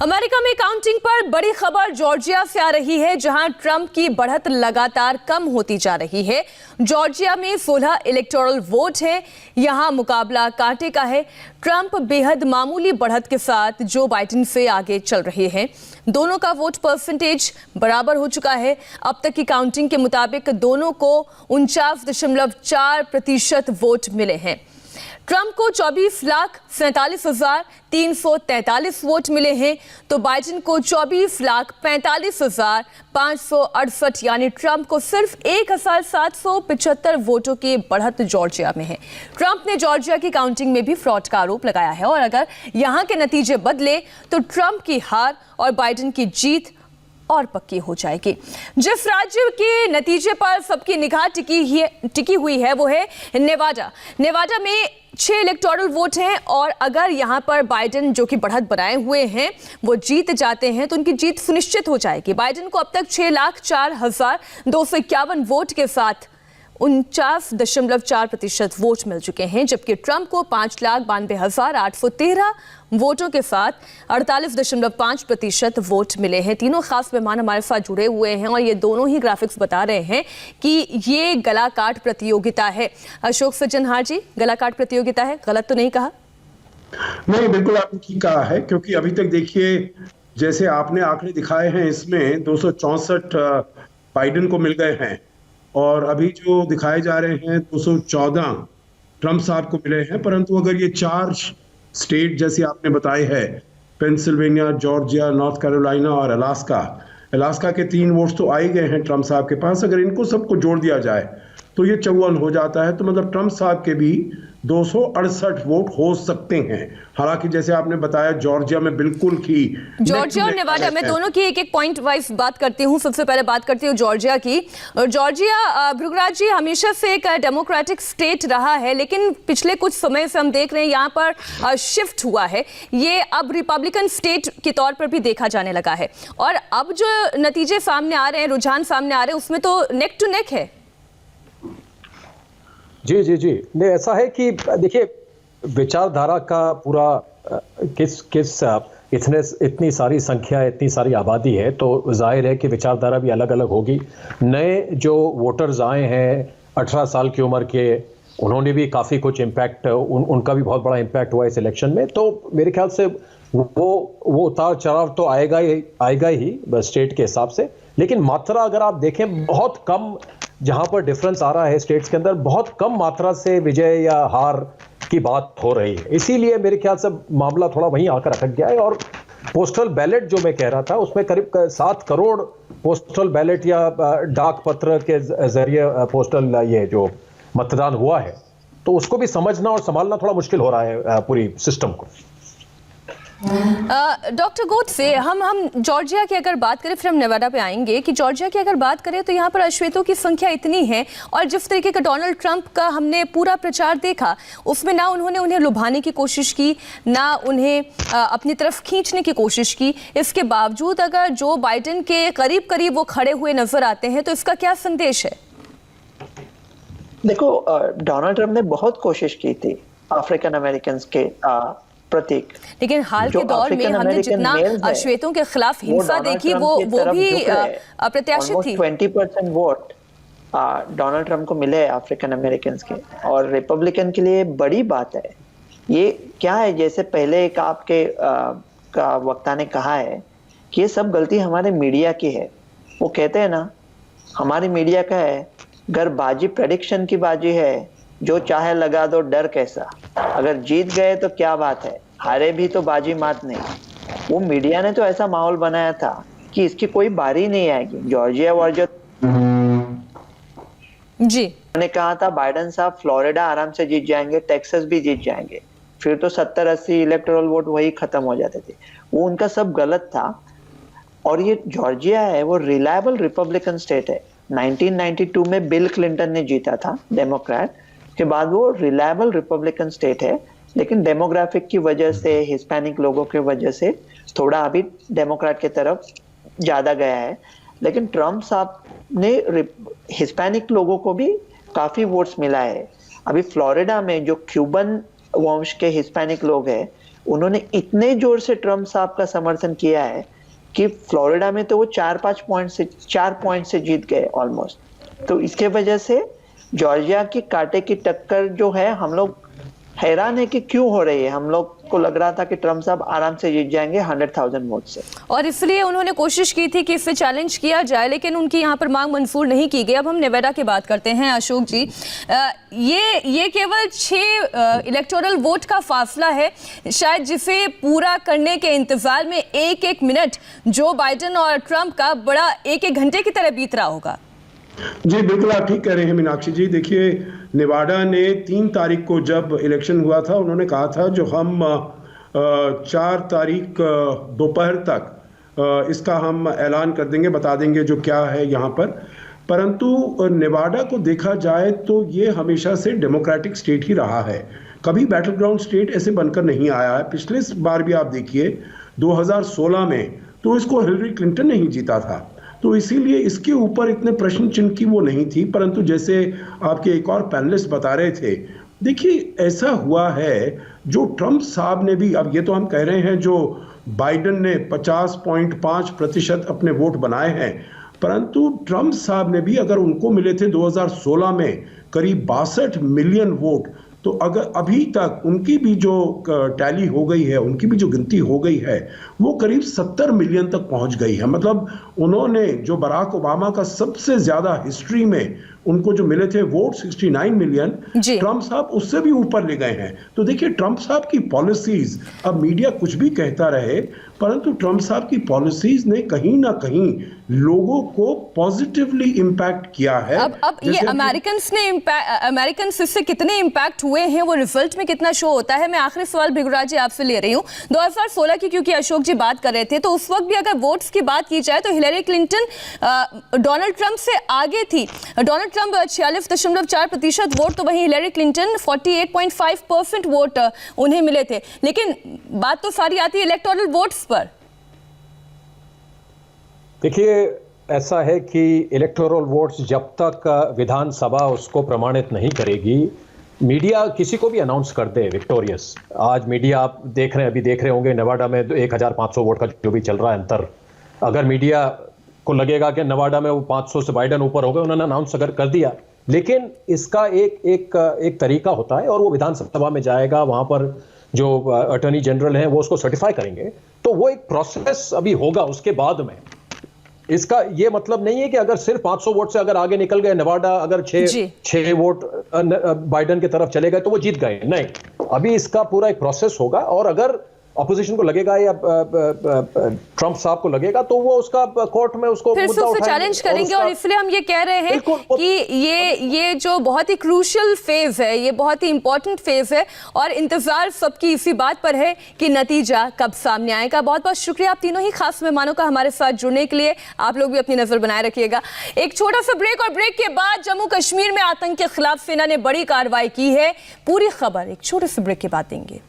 America में counting पर बड़ी खबर जॉर्जिया से आ रही है, जहां ट्रंप की बढ़त लगातार कम होती जा रही है। जॉर्जिया में 16 इलेक्टोरल वोट है। यहां मुकाबला कांटे का है। ट्रंप बेहद मामूली बढ़त के साथ जो बाइडेन से आगे चल रहे हैं। दोनों का वोट परसेंटेज बराबर हो चुका है। अब तक की काउंटिंग के मुताबिक दोनों को 49.4% वोट मिले हैं। ट्रंप को 24,47,343 वोट मिले हैं, तो बाइडेन को 24,45,568, यानी ट्रंप को सिर्फ 1,775 वोटों की बढ़त जॉर्जिया में है। ट्रंप ने जॉर्जिया की काउंटिंग में भी फ्रॉड का आरोप लगाया है और अगर यहां के नतीजे बदले तो ट्रंप की हार और बाइडेन की जीत और पक्की हो जाएगी। जिस राज्य के नतीजे पर सबकी निगाह टिकी हुई है वो है नेवाडा। नेवाडा में 6 इलेक्टोरल वोट हैं और अगर यहां पर बाइडेन जो कि बढ़त बनाए हुए हैं वो जीत जाते हैं तो उनकी जीत सुनिश्चित हो जाएगी। बाइडेन को अब तक 6,04,251 वोट के साथ 49.4% वोट मिल चुके हैं, जबकि ट्रंप को 5,92,813 वोटों के साथ 48.5% वोट मिले हैं। तीनों खास मेहमान हमारे साथ जुड़े हुए हैं और ये दोनों ही ग्राफिक्स बता रहे हैं कि ये गला काट प्रतियोगिता है। अशोक सज्जनहार जी, गला काट प्रतियोगिता है, गलत तो नहीं कहा? नहीं, बिल्कुल आपने ठीक कहा है, क्योंकि अभी तक देखिए जैसे आपने आंकड़े दिखाए हैं इसमें 264 बाइडेन को मिल गए हैं और अभी जो दिखाए जा रहे हैं 214 ट्रंप साहब को मिले हैं। परंतु अगर ये 4 स्टेट जैसे आपने बताए हैं, पेंसिल्वेनिया, जॉर्जिया, नॉर्थ कैरोलिना और अलास्का के 3 वोट्स तो आ ही गए हैं ट्रंप साहब के पास। अगर इनको सबको जोड़ दिया जाए तो ये 54 हो जाता है। तो मतलब ट्रंप साहब के भी 268 वोट हो सकते हैं। हालांकि जैसे आपने बताया जॉर्जिया में बिल्कुल की, जॉर्जिया और नेवाडा में दोनों की एक पॉइंट वाइज बात करती हूँ। सबसे पहले बात करती हूँ जॉर्जिया की। जॉर्जिया, भृगुराज जी, हमेशा से एक डेमोक्रेटिक स्टेट रहा है, लेकिन पिछले कुछ समय से हम देख रहे हैं यहाँ पर शिफ्ट हुआ है। ये अब रिपब्लिकन स्टेट के तौर पर भी देखा जाने लगा है और अब जो नतीजे सामने आ रहे हैं, रुझान सामने आ रहे हैं, उसमें तो नेक टू नेक है। जी नहीं, ऐसा है कि देखिए विचारधारा का पूरा इतनी सारी संख्या, इतनी सारी आबादी है, तो जाहिर है कि विचारधारा भी अलग अलग होगी। नए जो वोटर्स आए हैं 18 साल की उम्र के, उन्होंने भी काफ़ी कुछ इम्पैक्ट, उनका भी बहुत बड़ा इम्पैक्ट हुआ इस इलेक्शन में। तो मेरे ख्याल से वो उतार चढ़ाव तो आएगा ही स्टेट के हिसाब से, लेकिन मात्रा अगर आप देखें बहुत कम, जहां पर डिफरेंस आ रहा है स्टेट्स के अंदर, बहुत कम मात्रा से विजय या हार की बात हो रही है। इसीलिए मेरे ख्याल से मामला थोड़ा वहीं आकर अटक गया है। और पोस्टल बैलेट जो मैं कह रहा था, उसमें करीब 7 करोड़ पोस्टल बैलेट या डाक पत्र के जरिए पोस्टल ये जो मतदान हुआ है, तो उसको भी समझना और संभालना थोड़ा मुश्किल हो रहा है पूरी सिस्टम को। डॉक्टर गोडसे, हम जॉर्जिया की अगर बात करें, फिर हम नेवाडा पे आएंगे कि जॉर्जिया की अगर बात करें तो यहाँ पर अश्वेतों की संख्या इतनी है और जिस तरीके का डोनाल्ड ट्रंप का हमने पूरा प्रचार देखा, उसमें ना उन्होंने उन्हें लुभाने की कोशिश की, ना उन्हें अपनी तरफ खींचने की कोशिश की। इसके बावजूद अगर जो बाइडेन के करीब करीब वो खड़े हुए नजर आते हैं, तो इसका क्या संदेश है? देखो, डोनाल्ड ट्रंप ने बहुत कोशिश की थी अफ्रीकन अमेरिकन के प्रतीक, लेकिन हाल के दौर में हमने जितना अश्वेतों के खिलाफ हिंसा देखी वो भी अप्रत्याशित थी। 20% वोट डोनाल्ड ट्रंप को मिले अफ्रीकन अमेरिकन के, और रिपब्लिकन के लिए बड़ी बात है। ये क्या है, जैसे पहले एक आपके का वक्ता ने कहा है कि ये सब गलती हमारे मीडिया की है। वो कहते हैं ना, हमारी मीडिया का है, अगर बाजी प्रेडिक्शन की बाजी है, जो चाहे लगा दो, डर कैसा। अगर जीत गए तो क्या बात है, हारे भी तो बाजी मात नहीं। वो मीडिया ने तो ऐसा माहौल बनाया था कि इसकी कोई बारी नहीं आएगी। जॉर्जिया जी ने कहा था बाइडेन साहब फ्लोरिडा आराम से जीत जाएंगे, टेक्सास भी जीत जाएंगे, फिर तो 70-80 इलेक्टोरल वोट वही खत्म हो जाते थे। वो उनका सब गलत था। और ये जॉर्जिया है, वो रिलायबल रिपब्लिकन स्टेट है। 1992 में बिल क्लिंटन ने जीता था, डेमोक्रेट के बाद वो रिलायबल रिपब्लिकन स्टेट है, लेकिन डेमोग्राफिक की वजह से, हिस्पैनिक लोगों की वजह से थोड़ा अभी डेमोक्रेट की तरफ ज्यादा गया है। लेकिन ट्रंप साहब ने हिस्पैनिक लोगों को भी काफी वोट्स मिला है। अभी फ्लोरिडा में जो क्यूबन वंश के हिस्पैनिक लोग हैं, उन्होंने इतने जोर से ट्रम्प साहब का समर्थन किया है कि फ्लोरिडा में तो वो 4 पॉइंट से जीत गए ऑलमोस्ट। तो इसके वजह से जॉर्जिया की कांटे की टक्कर जो है, हम लोग हैरान है कि क्यों हो रही है। हम लोग को लग रहा था कि ट्रम्प साहब आराम से जीत जाएंगे 100,000 वोट से, और इसलिए उन्होंने कोशिश की थी कि इसे चैलेंज किया जाए, लेकिन उनकी यहाँ पर मांग मंजूर नहीं की गई। अब हम नेवाडा की बात करते हैं अशोक जी। ये केवल 6 इलेक्टोरल वोट का फासला है, शायद जिसे पूरा करने के इंतजार में एक मिनट जो बाइडेन और ट्रंप का बड़ा एक घंटे की तरह बीत रहा होगा। जी बिल्कुल, आप ठीक कह रहे हैं मीनाक्षी जी। देखिए, नेवाडा ने 3 तारीख को जब इलेक्शन हुआ था, उन्होंने कहा था जो हम 4 तारीख दोपहर तक इसका हम ऐलान कर देंगे, बता देंगे जो क्या है यहाँ पर। परंतु नेवाडा को देखा जाए तो ये हमेशा से डेमोक्रेटिक स्टेट ही रहा है, कभी बैटल ग्राउंड स्टेट ऐसे बनकर नहीं आया है। पिछले बार भी आप देखिए 2016 में तो इसको हिलरी क्लिंटन नहीं जीता था, तो इसीलिए इसके ऊपर इतने प्रश्न चिन्ह की वो नहीं थी। परंतु जैसे आपके एक और पैनलिस्ट बता रहे थे, देखिए ऐसा हुआ है जो ट्रंप साहब ने भी, अब ये तो हम कह रहे हैं जो बाइडेन ने 50.5% अपने वोट बनाए हैं, परंतु ट्रंप साहब ने भी, अगर उनको मिले थे 2016 में करीब 62 मिलियन वोट, तो अगर अभी तक उनकी भी जो टैली हो गई है, उनकी भी जो गिनती हो गई है, वो करीब 70 मिलियन तक पहुंच गई है। मतलब उन्होंने जो बराक ओबामा का सबसे ज्यादा हिस्ट्री में उनको जो मिले थे वोट 69 मिलियन, ट्रंप साहब उससे भी ऊपर ले गए हैं। तो देखिए ट्रंप साहब की पॉलिसीज, अब मीडिया कुछ भी कहता रहे, परंतु ट्रंप साहब की पॉलिसीज ने कहीं ना कहीं लोगों को पॉजिटिवली इम्पैक्ट किया है। अब ये अमेरिकन्स इससे कितने इम्पैक्ट हुए हैं, वो रिजल्ट में कितना शो होता है। मैं आखिरी सवाल भृगुराज जी आपसे ले रही हूँ। 2016 की क्योंकि अशोक जी बात कर रहे थे, तो उस वक्त भी अगर वोट्स की बात की जाए तो हिलेरी क्लिंटन डोनाल्ड ट्रंप से आगे थी। डोनाल्ड ट्रंप 46.4% वोट, तो वहीं हिलेरी क्लिंटन 48.5% वोट उन्हें मिले थे। लेकिन बात तो सारी आती है इलेक्टोरल वोट्स पर। देखिए, ऐसा है कि इलेक्टोरल वोट्स जब तक विधानसभा उसको प्रमाणित नहीं करेगी, मीडिया किसी को भी अनाउंस कर दे विक्टोरियस। आज मीडिया आप देख रहे हैं, अभी देख रहे होंगे नेवाडा में 1500 वोट का जो भी चल रहा है अंतर, अगर मीडिया को लगेगा कि नेवाडा में वो 500 से बाइडेन ऊपर हो गए, उन्होंने अनाउंस अगर कर दिया, लेकिन इसका एक तरीका होता है और वो विधानसभा में जाएगा, वहां पर जो अटॉर्नी जनरल हैं वो उसको सर्टिफाई करेंगे, तो वो एक प्रोसेस अभी होगा उसके बाद में। इसका ये मतलब नहीं है कि अगर सिर्फ 500 वोट से अगर आगे निकल गए नेवाडा, अगर 6 वोट बाइडेन की तरफ चले गए तो वो जीत गए, नहीं। अभी इसका पूरा एक प्रोसेस होगा, और अगर ऑपोजिशन को लगेगा या ट्रंप साहब को लगेगा तो वो उसका कोर्ट में उसको फिर से उससे चैलेंज करेंगे। और इसलिए हम ये कह रहे हैं कि ये जो बहुत ही क्रूशियल फेज है, ये बहुत ही इंपॉर्टेंट फेज है, और इंतजार सबकी इसी बात पर है कि नतीजा कब सामने आएगा। बहुत बहुत शुक्रिया आप तीनों ही खास मेहमानों का हमारे साथ जुड़ने के लिए। आप लोग भी अपनी नजर बनाए रखिएगा। एक छोटा सा ब्रेक, और ब्रेक के बाद जम्मू कश्मीर में आतंक के खिलाफ सेना ने बड़ी कार्रवाई की है। पूरी खबर एक छोटे से ब्रेक के बाद देंगे।